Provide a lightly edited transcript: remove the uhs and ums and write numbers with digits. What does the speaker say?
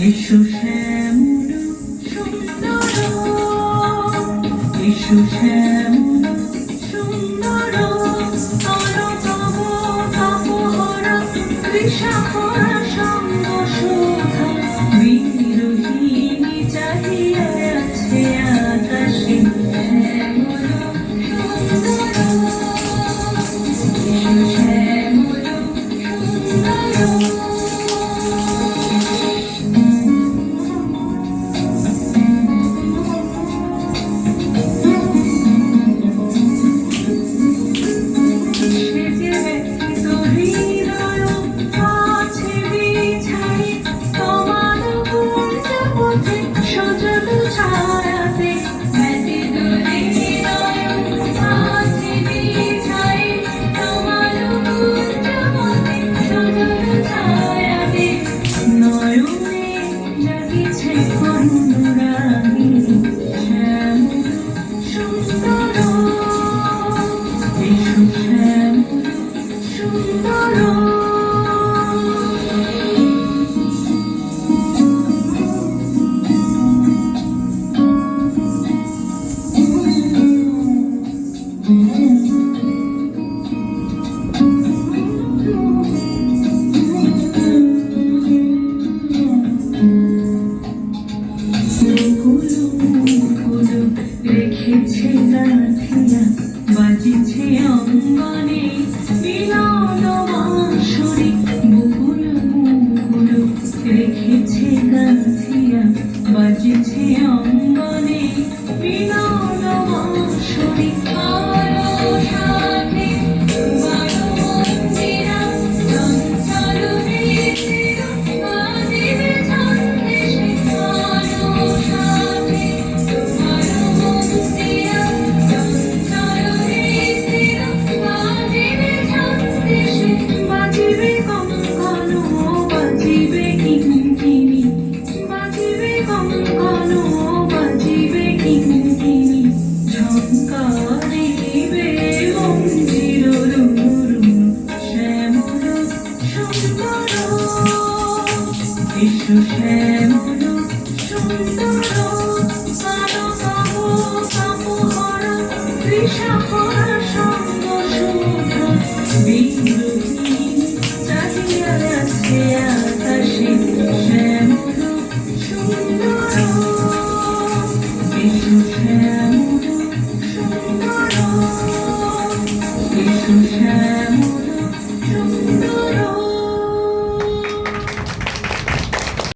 এসো শ্যামল সুন্দর, এসো শ্যামল সুন্দর, তব তপোহরা তৃষাহরা সঙ্গ শোভা, বিরোহিণী চাহিয়া আছে আকাশে শ্যামল সুন্দর, এসো শ্যামল সুন্দর। রেখেছে গাঁথিয়া বাজিছে অঙ্গনে মিলন বাঁশরি, বকুল মুকুল রেখেছে গাঁথিয়া বাজিছে অঙ্গনে মিলন বাঁশরি। এসো শ্যামল সুন্দর, তপোহরা তৃষাহরা সঙ্গ শোভা, বিরোহিণী চাহিয়া আছে আকাশে শ্যামল সুন্দর, এসো শ্যামল সুন্দর, এসো শ্যামল সুন্দর।